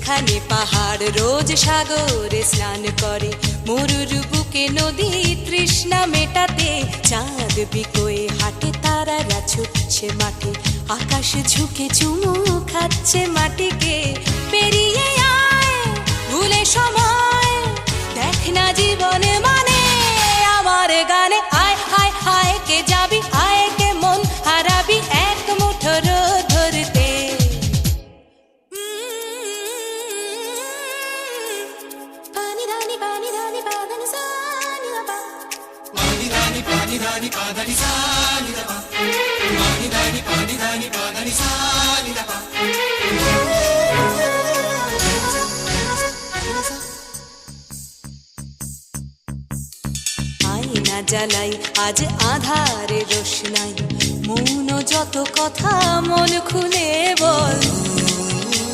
যেখানে পাহাড় রোজ সাগরে স্নান করে, মরুর বুকে নদী তৃষ্ণা মেটাতে, চাঁদ বিকোয়ে হাটে তারারা ছুটছে মাঠে, আকাশ ঝুঁকে চুমু খাচ্ছে মাটিকে। পেরিয়ে আয় ভুলে সময়, দেখ না জীবনে মানে আমার গানে। আয় হায় হায় কে যাবি, আয় কে মন হারাবি এক মুঠো রোদ ধরতে। পানি ধানি পানি ধানি পাদানি সানি দা পা, পানি ধানি পাদানি সানি দা পা, পানি ধানি পাদানি সানি দা পা। আয়না জ্বালাই আজ আধারে রোশনাই, মৌন যত কথা মন খুলে বল।